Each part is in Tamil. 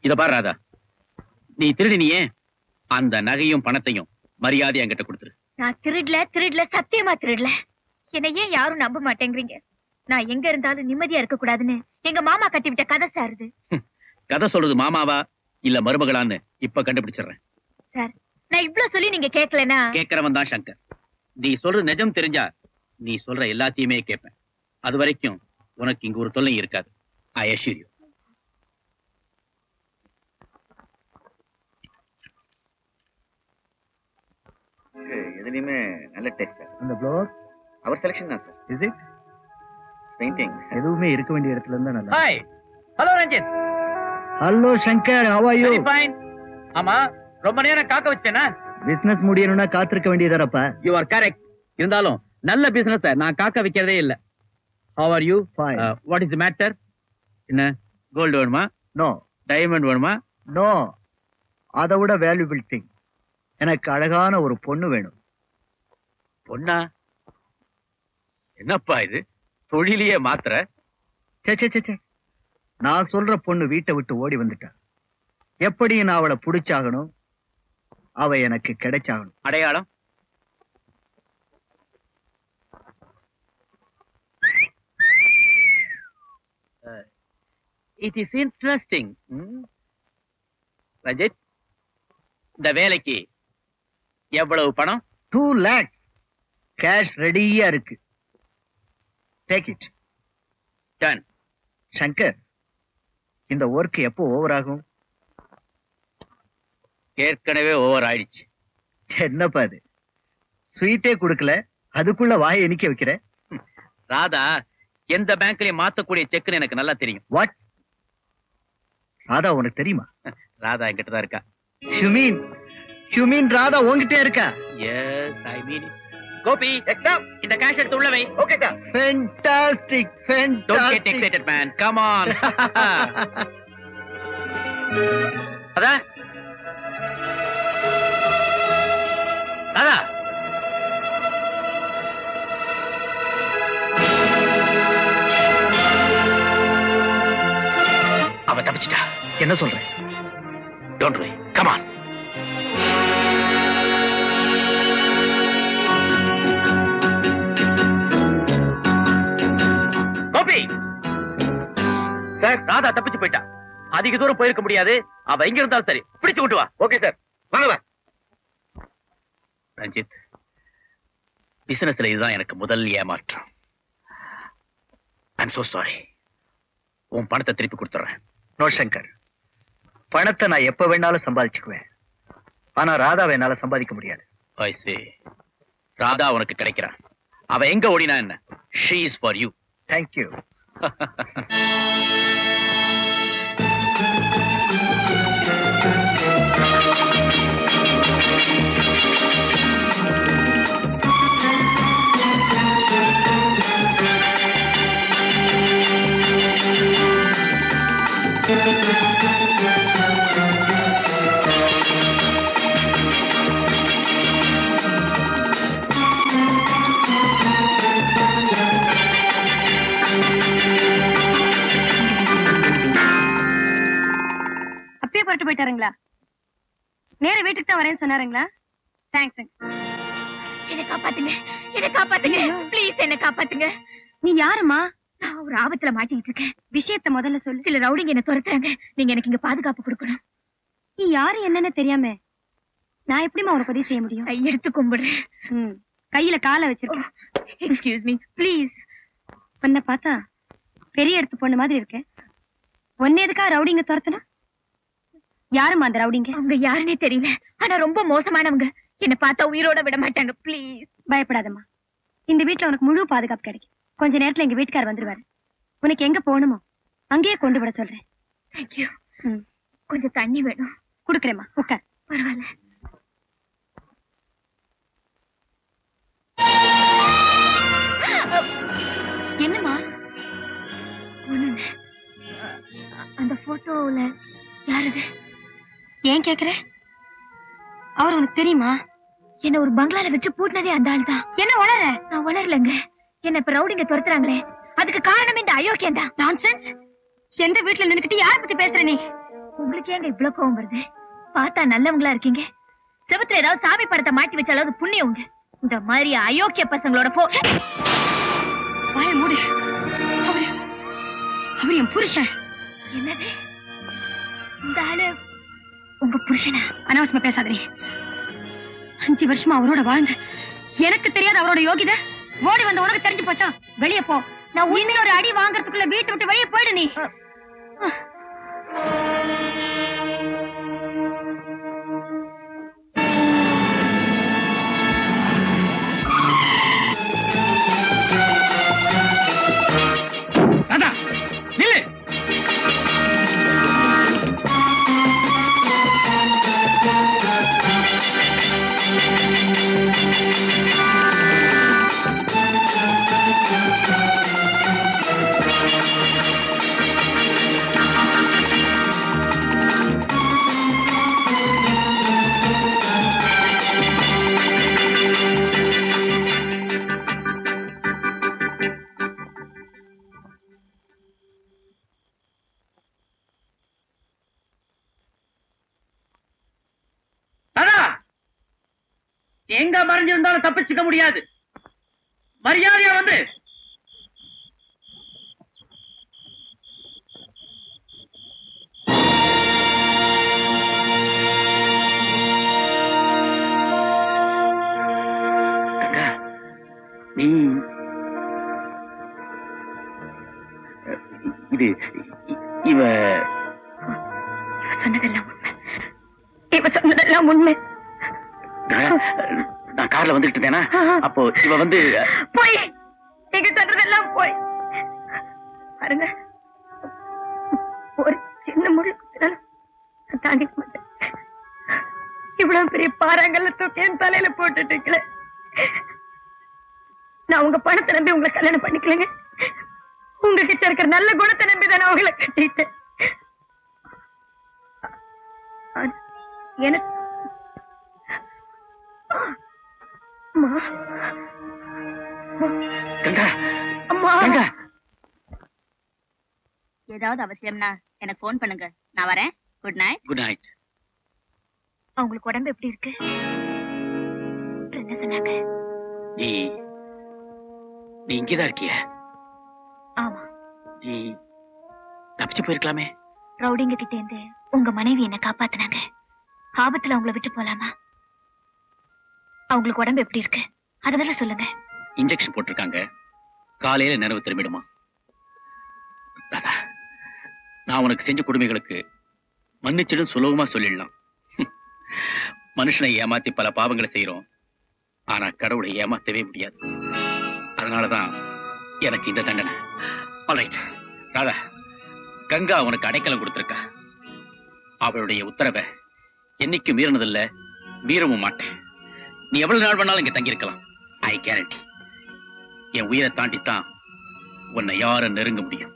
இத பாரு ராதா, நீ திருடினியே அந்த நகையும் பணத்தையும் மரியாதை என்கிட்ட கொடுத்துரு. நான் திருடல சத்தியமா திருடல. என்னை ஏன் யாரும் நம்ப மாட்டேங்கிறீங்க? நான் எங்க இருந்தாலும் நிம்மதியா இருக்க கூடாதுன்னு எங்க மாமா கட்டி விட்ட கதை சாருது. கதை சொல்றது மாமாவா இல்ல மருமகளான்னு இப்ப கண்டுபிடிச்சிடுறேன். சார், நான் இவ்ளோ சொல்லி நீங்க கேட்கலனா? கேட்கிறவன் தான் சங்கர். நீ சொல்ற நிஜம் தெரிஞ்சா நீ சொல்ற எல்லாத்தையுமே கேட்பேன். அது வரைக்கும் உனக்கு இங்க ஒரு தொல்லை இருக்காது. I assure you. எதுலயுமே நல்ல டேஸ்ட். அந்த ப்ளோர் அவர் செலக்ஷன் தான் சார். Is it? பெயிண்டிங் எதுவுமே இருக்க வேண்டிய இடத்துல இருந்தா நல்லா. Hi. Hello Ranjith. Hello Shankar, how are you? Very fine. ஆமா, ரொம்ப நேரம் காக்க வச்சேனா? பிசினஸ் முடியணும்னா காத்திருக்க வேண்டியதாரப்பா. You are correct. இருந்தாலும் நல்ல பிசினஸ் நான் காக்க வைக்கிறதே இல்ல. How are you? Fine. What is the matter? என்ன கோல்டு வேணுமா? நோ. டைமண்ட் வேணுமா? நோ. அதை விட வேல்யூபிள் திங், எனக்கு அழகான ஒரு பொண்ணு வேணும். பொண்ணா? என்னப்பா இது, தொழிலையே மாத்திர? சே சே சே சே. நான் சொல்ற பொண்ணு வீட்டை விட்டு ஓடி வந்துட்டா. எப்படி நான் அவளை புடிச்சாகணும், அவ எனக்கு கிடைச்சாகணும். அடையாளம்? It is interesting. ரஞ்சித், இந்த வேலைக்கு எவ்வளவு பணம்? 2 lakhs கேஷ் ரெடியா இருக்கு. Take it. டன். சங்கர், இந்த ஒர்க் எப்போ ஓவர் ஆகும்? ஏற்கனவே ஓவர் ஆயிடுச்சு. என்னப்பா அது, ஸ்வீட்டே கொடுக்கல, அதுக்குள்ள வாயை எண்ணிக்க வைக்கிற. ராதா எந்த பேங்க்லயும் மாத்தக்கூடிய செக்னு எனக்கு நல்லா தெரியும். வாட்? ராதா உனக்கு தெரியுமா? ராதா என்கிட்ட தான் இருக்கா. You mean ராதா உன்கிட்ட இருக்கா? Yes, I mean it. Gopi, இந்த கேஷ் எடுத்து உள்ள வை. Okay sir. Fantastic, Don't get fantastic. excited, man. Come on. Radha, Radha. அவ தப்பிச்சிட்டா. என்ன சொல்றேன்? Don't worry. Come on. Gopi sir, Radha தப்பிச்சு போயிட்டா. அதிக தூரம் போயிருக்க முடியாது. அவ எங்க இருந்தாலும் சரி, பிடிச்சு கொண்டு வா. ஓகே சார், வாங்க. ரஞ்சித், பிசினஸ்ல இதுதான் எனக்கு முதல் ஏமாற்றம். I'm so sorry. உன் பணத்தை திருப்பி கொடுத்துறேன். நோ சங்கர், பணத்தை நான் எப்ப வேணாலும் சம்பாதிச்சுக்குவேன். ஆனா ராதாவை என்னால சம்பாதிக்க முடியாது. I see. ராதா உனக்கு கிடைக்கிறான். அவ எங்க ஓடினா என்ன? She is for you. Thank you. அப்பயே புறட்டு போயிட்டாருங்களா? நேர வீட்டுக்கு தான் வரேன்னு சொன்னாருங்களா? தேங்க்ஸ். என்ன காப்பாத்துங்க, என்ன காப்பாத்துங்க, ப்ளீஸ் என்ன காப்பாத்துங்க. நீ யாருமா? நான் ஒரு ஆபத்துல மாட்டிட்டு இருக்கேன். விஷயத்த முதல்ல சொல்லு. சில ரவுடிங்க என்ன துரத்துறாங்க. நீங்க எனக்கு இங்க பாதுகாப்பு கொடுக்கணும். நீ யாரு என்னன்னு தெரியாம நான் எப்படிமா உனக்கு உதவி செய்ய முடியும்? எடுத்து கும்பிடுறேன். கையில காலை வச்சிருக்கேன். Excuse me please. உன்னை பார்த்தா பெரிய இடத்து பொண்ணு மாதிரி இருக்க. உன்னை எதுக்கா ரவுடிங்க துரத்துனா? யாருமா அந்த ரவுடிங்க? அவங்க யாருன்னே தெரியல, ஆனா ரொம்ப மோசமானவங்க. என்ன பார்த்தா உயிரோட விட மாட்டாங்க. ப்ளீஸ். பயப்படாதம்மா, இந்த வீட்டுல உனக்கு முழு பாதுகாப்பு கிடைக்கும். கொஞ்ச நேரத்துல எங்க வீட்டுக்காரர் வந்துருவாரு. உனக்கு எங்க போகணுமோ அங்கேயே கொண்டு விட சொல்றேன். தேங்க்யூ. கொஞ்சம் தண்ணி வேணும். குடுக்கறேம்மா, உட்கார். பரவாயில்ல. என்னம்மா? அந்த போட்டோல யாரது? ஏன் கேக்குற? அவர் உனக்கு தெரியுமா? என்ன ஒரு பங்களால வச்சு பூட்டினதே அந்த ஆள் தான். என்ன வளர? நான் வளரலங்க. என்ன இப்ப ரவுடிங்க துரத்துறாங்களே, அதுக்கு காரணம் இந்த அயோக்கியம் தான். நான்சென்ஸ். எந்த வீட்டுல நின்னுக்கிட்டு யார பத்தி பேசுற நீ? உங்களுக்கு ஏங்க இவ்வளவு கோவம் வருது? பார்த்தா நல்லவங்களா இருக்கீங்க. செவுத்துல ஏதாவது சாமி படத்தை மாட்டி வச்சாலாவது புண்ணியம் உண்டு. இந்த மாதிரி அயோக்கிய பசங்களோட வாய மூடு. அவர் என் புருஷன். என்னது? இந்த ஆளு உங்க புருஷனா? அனாவசியமா பேசாதே. 5 வருஷமா அவரோட வாழ்ந்த எனக்கு தெரியாத அவரோட யோகிதை ஓடி வந்த உனக்கு தெரிஞ்சு போச்சா? வெளியே போ. நான் இன்னொரு அடி வாங்கறதுக்குள்ள வீட்டை விட்டு வெளியே போயிடு நீ. எங்க மறைஞ்சிருந்தாலும் தப்பிச்சுக்க முடியாது. மரியாதையா வந்து நீ இது இவ சொன்னதெல்லாம் உண்மை. இவ சொன்னதெல்லாம் உண்மை. நான் கார்ல வந்துட்டு இருந்தேனா, அப்போ இவ வந்து போய் நீங்க சொல்றதெல்லாம் போய் பாருங்க. ஒரு சின்ன முடி குத்தினாலும் தாங்கிக்க மாட்டேன். இவ்வளவு பெரிய பாறாங்கல்ல தூக்கி என் தலையில போட்டுட்டீங்களே. நான் உங்க பணத்தை நம்பி உங்களை கல்யாணம் பண்ணிக்கலங்க. உங்ககிட்ட இருக்கிற நல்ல குணத்தை நம்பி தான் நான் உங்களை கட்டிட்டேன். எனக்கு ஏதாவது அவசியம்னா எனக்கு போன் பண்ணுங்க. நான் வரேன். Good night. Good night. அவங்களுக்கு உடம்பு எப்படி இருக்கு? என்ன சொன்னாங்க? நீ இங்கதான் இருக்கிய? ஆமா. நீ தப்பிச்சு போயிருக்கலாமே. ரவுடிங்க கிட்ட இருந்து உங்க மனைவி என்ன காப்பாத்தினாங்க. ஆபத்துல அவங்கள விட்டு போலாமா? அவங்களுக்கு உடம்பு எப்படி இருக்கு? அதனால சொல்லுங்க. இன்ஜெக்ஷன் போட்டிருக்காங்க. காலையில நினைவு திரும்பிடுமா? நான் உனக்கு செஞ்ச கொடுமைகளுக்கு மன்னிச்சிடும் சுலபமா சொல்லிடலாம். மனுஷனை ஏமாத்தி பல பாவங்களை செய்யறோம். ஆனா கடவுளை ஏமாத்தவே முடியாது. அதனாலதான் எனக்கு இந்த தண்டனை. ஆல்ரைட் ராதா, கங்கா உனக்கு அடைக்கலம் கொடுத்திருக்கா. அவளுடைய உத்தரவை என்னைக்கு மீறினதில்ல, மீறவும் மாட்டேன். நீ எவ்வளவு நாள் வேணாலும் இங்க தங்கியிருக்கலாம். ஐ கேரண்டி. என் உயிரை தாண்டித்தான் உன்னை யாரும் நெருங்க முடியும்.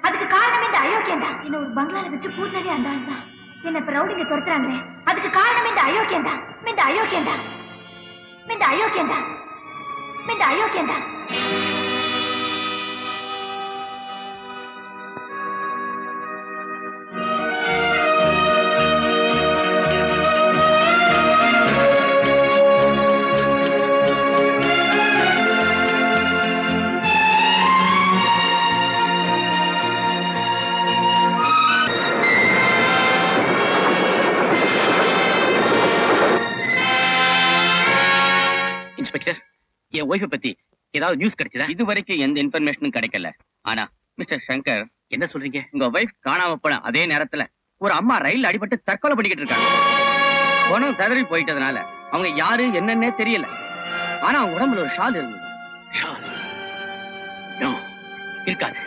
அதுக்கு காரணமே இந்த அயோக்கியம் தான். என்ன ஒரு பங்களால வச்சு பூர்ணவே அந்த ஆள் தான். என்ன இப்ப ரவுடிங்க துரத்துறாங்களே, அதுக்கு காரணமே இந்த அயோக்கியம் தான். இந்த அயோக்கியம் தான். இந்த அயோக்கியம் தான். இந்த அயோக்கியம் தான். என் ஒய்ஃபை பத்தி ஏதாவது நியூஸ் கிடைச்சதா? இது வரைக்கும் எந்த இன்ஃபர்மேஷனும் கிடைக்கல. ஆனா மிஸ்டர் சங்கர், என்ன சொல்றீங்க? உங்க ஒய்ஃப் காணாம போன அதே நேரத்துல ஒரு அம்மா ரயில் அடிபட்டு தற்கொலை பண்ணிக்கிட்டு இருக்காங்க. பணம் சதறி போயிட்டதுனால அவங்க யாரு என்னன்னே தெரியல. ஆனா அவங்க உடம்புல ஒரு ஷால் இருந்தது. ஷால்? நோ, இருக்காது.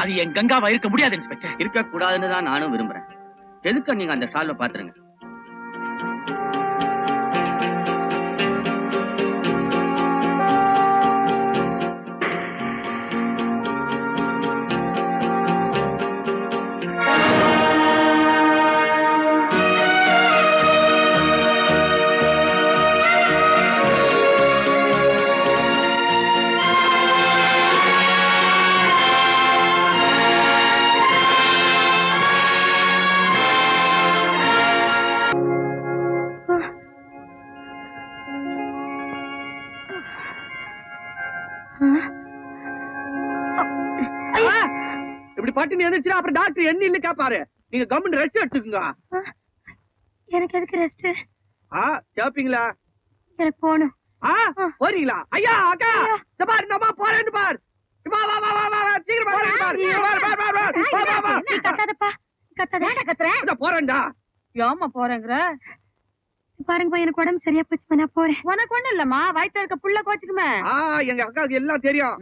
அது என் கங்காவா இருக்க முடியாது இன்ஸ்பெக்டர். இருக்க கூடாதுன்னு தான் நானும் விரும்புறேன். எதுக்கு நீங்க அந்த ஷால்வை பாத்துருங்க. பட்டினி இருந்துச்சுன்னா அப்புறம் டாக்டர் என்ன இல்ல கேப்பாரு. நீங்க கவர்மெண்ட் ரெஸ்ட் எடுத்துக்கோங்க. எனக்கு எதுக்கு ரெஸ்ட்? கேப்பீங்களா? எனக்கு போகணும். போறீங்களா? ஐயா அக்கா இந்த பாரு நம்ம போறேன்னு பாரு. வா வா வா வா வா சீக்கிரம் வா. நீ கத்தாதப்பா, கத்தாத. போறேன்டா. ஏமா போறேங்கிற? பாருங்கப்பா, எனக்கு உடம்பு சரியா போச்சு, நான் போறேன். உனக்கு ஒண்ணு இல்லம்மா, வயித்துல இருக்க புள்ள கோச்சுக்குமே. எங்க அக்காவுக்கு எல்லாம் தெரியும்.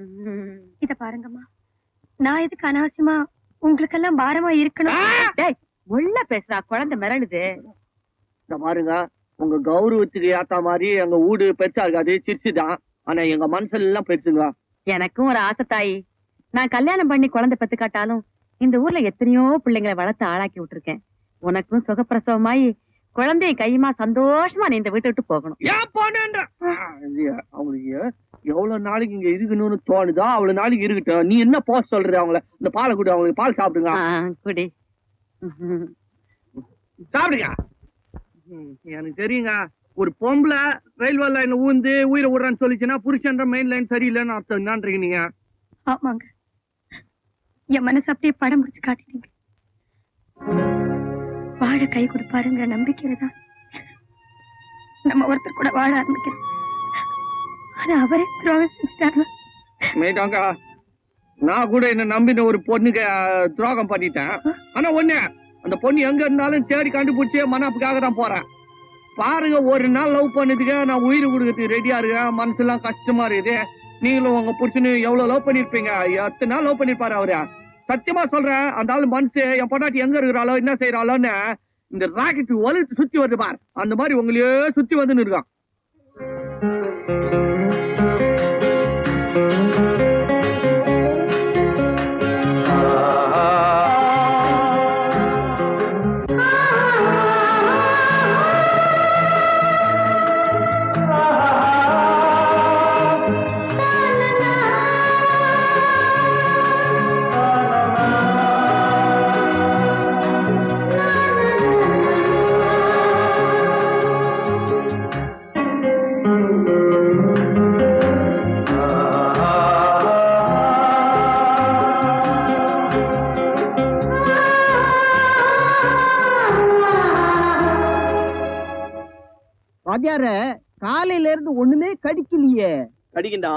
இத பாருங்கம்மா, நான் எதுக்கு அனாவசியமா உங்களுக்கெல்லாம் பாரமா இருக்கணும்? உள்ள பேசுறா, குழந்தை மிரளுது. இந்த பாருங்க, உங்க கௌரவத்துக்கு ஏத்த மாதிரி எங்க வீடு பெருசா இருக்காது, சிரிச்சுதான். ஆனா எங்க மனசுல எல்லாம் பெருசுங்க. எனக்கும் ஒரு ஆசை தாயி. நான் கல்யாணம் பண்ணி குழந்தை பெத்து காட்டாலும் இந்த ஊர்ல எத்தனையோ பிள்ளைங்களை வளர்த்து ஆளாக்கி விட்டுருக்கேன். உனக்கும் சுகப்பிரசவமாயி குழந்தைய கையுமா சந்தோஷமா நீ இந்த வீட்டை விட்டு போகணும். ஏன் போனேன்ற அவங்களுக்கு எவ்வளவு நாளைக்கு இங்க இருக்கணும்னு தோணுதோ அவ்வளவு நாளைக்கு இருக்கட்டும். நீ என்ன போக சொல்ற? அவங்கள இந்த பாலை குடி, அவங்களுக்கு பால் சாப்பிடுங்க. குடி சாப்பிடுங்க. எனக்கு தெரியுங்க, ஒரு பொம்பளை ரயில்வே லைன்ல ஊந்து உயிரை விடுறான்னு சொல்லிச்சுன்னா புருஷன்ற மெயின் லைன் சரியில்லைன்னு அர்த்தம். என்னன்றீங்க நீங்க? ஆமாங்க, என் மனசு அப்படியே படம் முடிச்சு காட்டிட்டீங்க. வாழ கை கொடுப்பாருங்கிற நம்பிக்கையில தான் நம்ம ஒருத்தர் கூட வாழ ஆரம்பிக்கிறோம். ஆனா அவரே துரோகம் செஞ்சுட்டாங்க. மேய்டாங்க, நான் கூட என்ன நம்பின ஒரு பொண்ணுக்கு துரோகம் பண்ணிட்டேன். ஆனா ஒண்ணு, அந்த பொண்ணு எங்க இருந்தாலும் தேடி கண்டுபிடிச்சு மனாப்புக்காக தான் போறேன். பாருங்க, ஒரு நாள் லவ் பண்ணதுக்கு நான் உயிர் கொடுக்கறதுக்கு ரெடியா இருக்கேன். மனசுலாம் கஷ்டமா இருக்குது. நீங்களும் உங்க புடிச்சுன்னு எவ்வளவு லவ் பண்ணிருப்பீங்க, எத்தனை நாள் லவ் பண்ணிருப்பாரு அவரு. சத்தியமா சொல்றேன், அந்த ஆளு மனசு என் பொண்டாட்டி எங்க இருக்கிறாளோ என்ன செய்யறாளோன்னு இந்த ராக்கெட் வலுத்து சுத்தி வருது பார், அந்த மாதிரி உங்களையே சுத்தி வந்துன்னு இருக்கான். வாத்தியார, காலையில இருந்து ஒண்ணுமே கடிக்கலையே. கடிக்கிண்டா,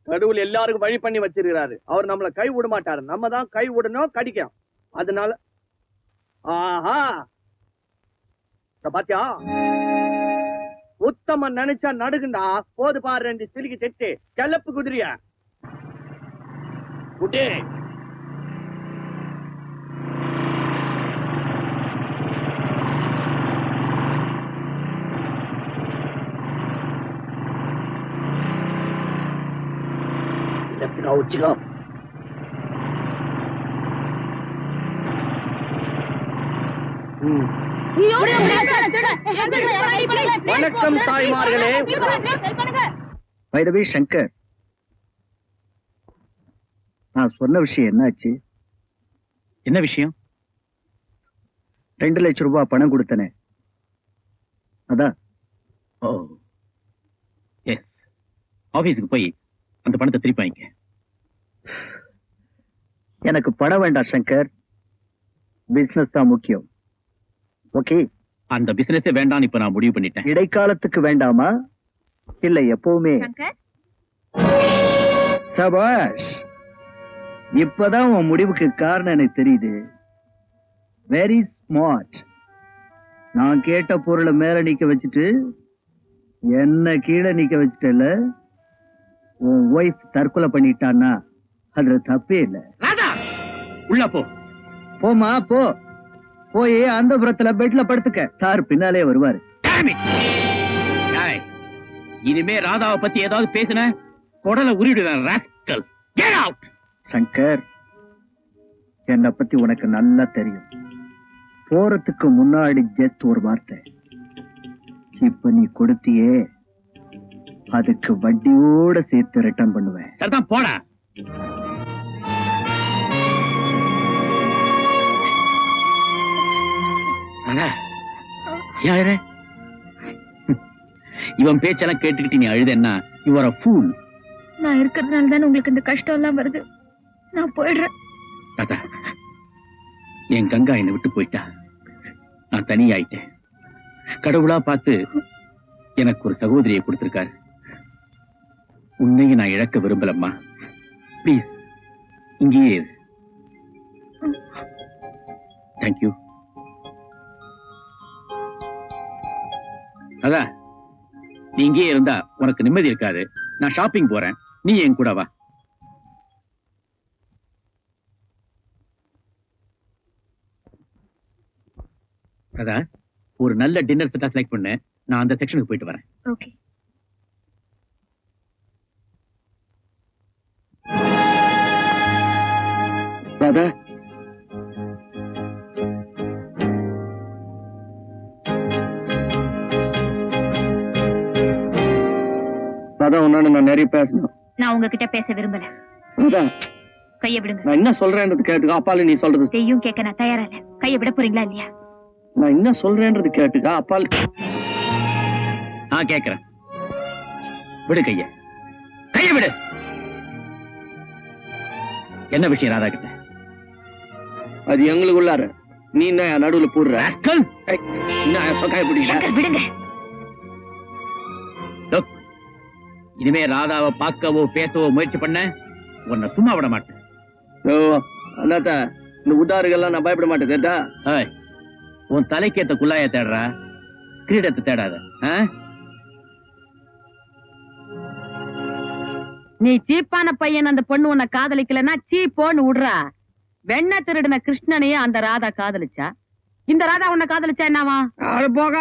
கடவுள் எல்லாருக்கும் வழி பண்ணி வச்சிருக்கிறாரு. அவர் நம்மள கை விட மாட்டாரு, நம்ம தான் கை விடணும், கடிக்கும். அதனால ஆஹா பாத்தியா, உத்தம நினைச்சா நடுக்குண்டா. போது பாரு, 2 சிலிக்கு செட்டு கிளப்பு குதிரைய குட்டே. வணக்கம் தாய்மார்களே. வைரவி சங்கர், நான் சொன்ன விஷயம் என்னாச்சு? என்ன விஷயம்? 2 லட்சம் ரூபாய் பணம் கொடுத்தனே, அதான். ஓ எஸ், ஆபீஸுக்கு போய் அந்த பணத்தை திருப்பி வாங்கிக்க. எனக்கு பணம் வேண்டாம் சங்கர், பிசினஸ் தான் முக்கியம். ஓகே, அந்த பிசினஸே வேண்டாம்னு இப்ப நான் முடிவு பண்ணிட்டேன். இடைக்காலத்துக்கு வேண்டாமா இல்ல எப்பவுமே? சபாஷ், இப்பதான் உன் முடிவுக்கு காரணம் எனக்கு தெரியுது. Very smart. நான் கேட்ட பொருளை மேல நிக்க வச்சுட்டு என்ன கீழே நிக்க வச்சுட்டல. உன் ஒய்ஃப் தற்கொலை பண்ணிட்டான்னா அதுல தப்பே இல்ல. உள்ள போ. போமா போ, போய் அந்த புறத்துல பெட்ல படுத்துக்க, சார் பின்னாலே வருவாரு. இனிமே ராதாவை பத்தி ஏதாவது பேசின குடலை உருவிடுவேன். Rascal, get out. சங்கர், என்னை பத்தி உனக்கு நல்லா தெரியும். போறதுக்கு முன்னாடி ஜஸ்ட் ஒரு வார்த்தை, இப்ப நீ கொடுத்தியே அதுக்கு வட்டியோட சேர்த்து ரிட்டர்ன் பண்ணுவேன். சரிதான், போடா. இவன் பேச்செல்லாம் கேட்டுக்கிட்டு நீ அழுதேன்னா யூ ஆர் a fool. நான் இருக்கிறதுனால தானே உங்களுக்கு இந்த கஷ்டம் எல்லாம் வருது. நான் போயிடுறேன். தாத்தா, என் கங்கா என்னை விட்டு போயிட்டா. நான் தனியாயிட்டேன். கடவுளா பார்த்து எனக்கு ஒரு சகோதரியை கொடுத்திருக்காரு. உன்னையும் நான் இழக்க விரும்பலம்மா. ப்ளீஸ் இங்கேயே இரு. தேங்க்யூ. அதான் நீ இங்கேயே இருந்தா உனக்கு நிம்மதி இருக்காது. நான் ஷாப்பிங் போறேன், நீ என் கூட வா. அதான் ஒரு நல்ல டின்னர் செட்டா செலக்ட் பண்ணு. நான் அந்த செக்ஷனுக்கு போயிட்டு வரேன். ஓகே. ராதா, ராதா, உன்னால நான் நிறைய பேசணும். நான் உங்ககிட்ட பேச விரும்பல. ராதா, கைய விடுங்க. நான் என்ன சொல்றேன்றது கேட்டுக்கா. அப்பால நீ சொல்றது. செய்யும் கேட்க நான் தயாரா இல்ல. கைய விட போறீங்களா இல்லையா? நான் என்ன சொல்றேன்றது கேட்டுக்கா. அப்பால் நான் கேக்குறேன். விடு கைய. கைய விடு. என்ன விஷயம் ராதா கிட்ட? அது எங்களுக்குள்ளார. நீ என்ன நடுவுல போடுற? ராஸ்கல்! என்ன சொக்காய பிடிக்கிற? சங்கர் விடுங்க. Look, இனிமே ராதாவை பார்க்கவோ பேசவோ முயற்சி பண்ண உன்னை சும்மா விட மாட்டேன். ஓ, அண்ணாத்த, இந்த உதாருகெல்லாம் நான் பயப்பட மாட்டேன். கேட்டா ஏய், உன் தலைக்கேத்த குள்ளாய தேடுறா, கிரீடத்தை தேடாத. ஆ? நீ சீப்பான பையன் அந்த பொண்ணு உன்னை காதலிக்கலன்னா சீப்போன்னு விடுறா. வெண்ண திருடின கிருஷ்ணனையே அந்த ராதா காதலிச்சா. இந்த ராதா உன்னை காதலிச்சா என்னவா? அது போக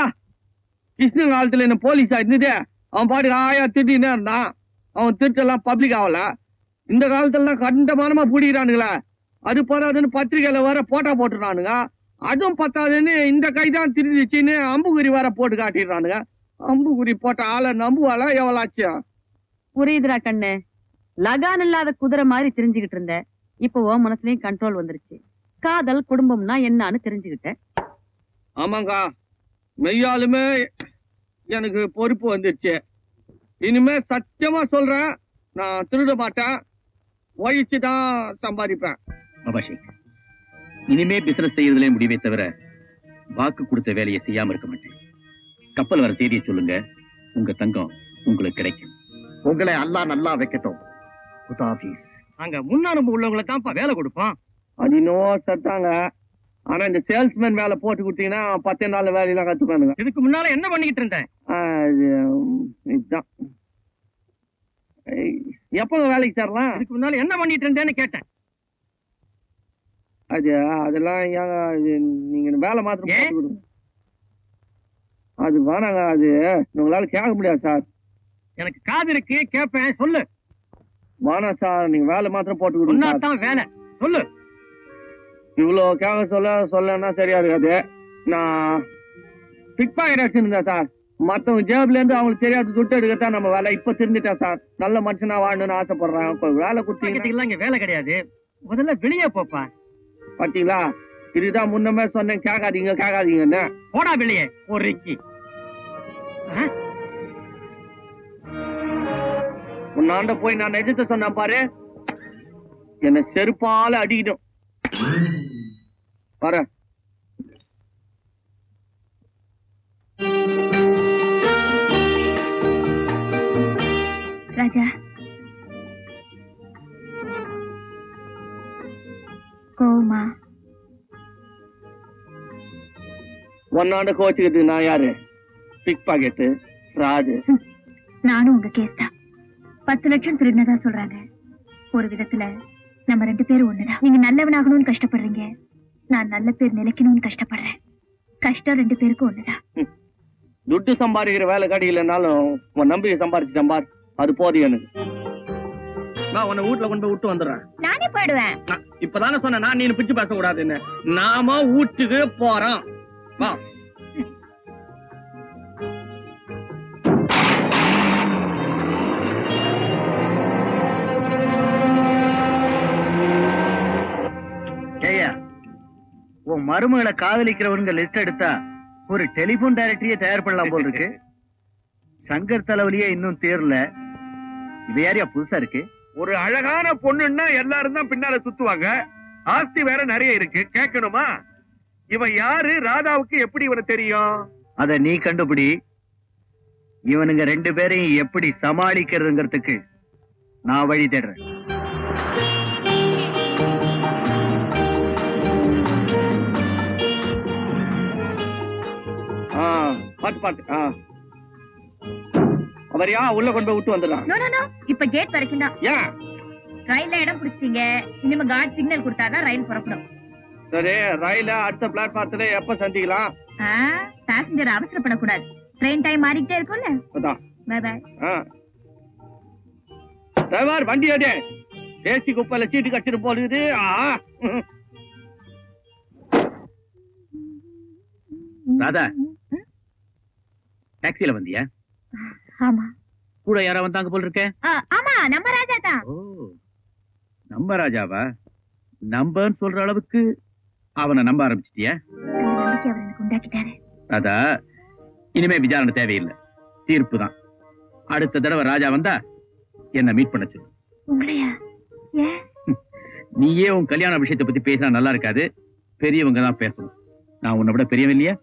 கிருஷ்ணன் காலத்துல என்ன போலீஸா இருந்ததே. அவன் பாட்டுக்கு ஆயா திட்டினே இருந்தான். அவன் திருட்டெல்லாம் பப்ளிக் ஆகல. இந்த காலத்துல கண்டமானமா பிடிக்கிறானுங்களா. அது போதாதுன்னு பத்திரிகையில வேற போட்டா போட்டுறானுங்க. அதுவும் பத்தாதுன்னு இந்த கைதான் திருந்துச்சின்னு அம்புகுறி வேற போட்டு காட்டிடுறானுங்க. அம்புகுறி போட்ட ஆளை நம்புவாளா எவ்வளாச்சு? புரியுதுடா கண்ணு. லகான் இல்லாத குதிரை மாதிரி தெரிஞ்சுக்கிட்டு இருந்த. இப்போ உன் மனசுலயும் கண்ட்ரோல் வந்துருச்சு. காதல் குடும்பம்னா என்னன்னு தெரிஞ்சுக்கிட்ட. ஆமாங்க, மெய்யாலுமே எனக்கு பொறுப்பு வந்துருச்சு. இனிமே சத்தியமா சொல்றேன், நான் திருட மாட்டேன். வயிச்சுதான் சம்பாதிப்பேன். அபாஷேக், இனிமே பிசினஸ் செய்யறதுல முடிவே தவிர வாக்கு கொடுத்த வேலையை செய்யாம இருக்க மாட்டேன். கப்பல் வர தேதியை சொல்லுங்க, உங்க தங்கம் உங்களுக்கு கிடைக்கும். உங்களை அல்லாஹ் நல்லா வைக்கட்டும். குதாபீஸ். அங்க முன்னனுபவம் உள்ளவங்களை தான்ப்பா வேலை கொடுப்போம். அது இன்னும் சத்தாங்க. ஆனா இந்த சேல்ஸ்மேன் வேலை போட்டு கொடுத்தீங்கன்னா 10 நாள் வேலையெல்லாம் கத்துப்பானுங்க. இதுக்கு முன்னால என்ன பண்ணிக்கிட்டு இருந்தேன்? இதுதான் எப்ப வேலைக்கு தரலாம்? இதுக்கு முன்னால என்ன பண்ணிட்டு இருந்தேன்னு கேட்டேன். அதெல்லாம் ஏங்க, நீங்க வேலை மாத்திரம் ஏன்? போட்டு கொடுங்க. அது வேணாங்க, அது உங்களால கேட்க முடியாது சார். எனக்கு காது இருக்கு, கேட்பேன், சொல்லு. வேணாம் சார், நீங்க வேலை மாத்திரம் போட்டு கொடுங்க சார். தான் வேலை சொல்லு. இவ்வளவு கேட்க சொல்லனா சரியா இருக்காது. நான் பிக் பாக்கெட் வச்சிருந்தேன் சார். மத்தவங்க ஜேப்ல இருந்து அவங்களுக்கு தெரியாது துட்டு எடுக்கத்தான் நம்ம வேலை. இப்ப தெரிஞ்சுட்டேன் சார். நல்ல மனுஷனா வாழணும்னு ஆசைப்படுறேன். வேலை கொடுத்தீங்கன்னா இங்க வேலை கிடையாது. முதல்ல வெளியே போப்பா. பாத்தீங்களா, இதுதான் முன்னமே சொன்னேன், கேட்காதீங்கன்னு. போடா வெளியே ஒரு ரிக்கி. உன்னாண்ட போய் நான் நிஜத்தை சொன்னேன் பாரு, என்ன செருப்பால அடிக்கணும். பாரு, ராஜா, கோமா ஒன்னாண்ட கோச்சுக்கிறது நான் யாரு? Pickpocket Raju. நானும் உங்க கேஸ் தான். 10 லட்சம் திருடினதா சொல்றாங்க. ஒரு விதத்துல நம்ம 2 பேரும் ஒண்ணுதான். நீங்க நல்லவனாகணும்னு கஷ்டப்படுறீங்க, நான் நல்ல பேர் நிலைக்கணும்னு கஷ்டப்படுறேன். கஷ்டம் 2 பேருக்கும் ஒண்ணுதான். துட்டு சம்பாதிக்கிற வேலை கிடைக்கலனாலும் உன் நம்பிக்கை சம்பாதிச்சுட்டேன் பார், அது போதும் எனக்கு. நான் உன்னை வீட்டுல கொண்டு போய் விட்டு வந்துடுறேன். நானே போயிடுவேன். இப்பதானே சொன்ன நான் நீ பிச்சு பேச கூடாதுன்னு. நாம வீட்டுக்கு போறோம். வா. உன் மருமகளை காதலிக்கிறவங்க லிஸ்ட் எடுத்தா ஒரு டெலிபோன் டைரக்டரியே தயார் பண்ணலாம் போல் இருக்கு. சங்கர் தலைவலியே இன்னும் தேரல. இது யாரையா புதுசா இருக்கு? ஒரு அழகான பொண்ணுன்னா எல்லாரும் தான் பின்னால சுத்துவாங்க. ஆஸ்தி வேற நிறைய இருக்கு, கேட்கணுமா? இவன் யாரு, ராதாவுக்கு எப்படி இவனை தெரியும்? அத நீ கண்டுபிடி. இவனுங்க 2 பேரையும் எப்படி சமாளிக்கிறதுங்கிறதுக்கு நான் வழி தேடுறேன். பாட்டு அவரையா உள்ள கொண்டு போய் விட்டு வந்துடலாம். நோ நோ நோ, இப்ப கேட் வரைக்கும் தான். ஏன்? ரயில்ல இடம் பிடிச்சிட்டீங்க, இனிமே கார்டு சிக்னல் கொடுத்தாதான் ரயில் புறப்படும். சரி, ரயில அடுத்த பிளாட்பார்ம்ல எப்ப சந்திக்கலாம்? பேசஞ்சர் அவசரப்படக்கூடாது, ட்ரெயின் டைம் மாறிக்கிட்டே இருக்கும்ல. அதான். By by. டிரைவர் வண்டி எடு. ஏசி குப்பையில சீட்டு கட்டிட்டு போடுது. ராதா, டாக்ஸில வந்தியா? ஆமா. கூட யாரா வந்தாங்க போல இருக்க? ஆமா, நம்ம ராஜா தான். ஓ, நம்ம ராஜாவா? நம்பன்னு சொல்ற அளவுக்கு அவனை நம்ப ஆரம்பிச்சிட்டியா? நம்பிக்கை அவர் எனக்கு உண்டாக்கிட்டாரு. ராதா, இனிமே விசாரணை தேவையில்லை, தீர்ப்பு தான். அடுத்த தடவை ராஜா வந்தா என்ன மீட் பண்ண சொல்லு. உங்களையா? ஏன்? நீயே உன் கல்யாண விஷயத்தை பத்தி பேசினா நல்லா இருக்காது, பெரியவங்க தான் பேசணும். நான் உன்னை விட பெரியவன் இல்லையா?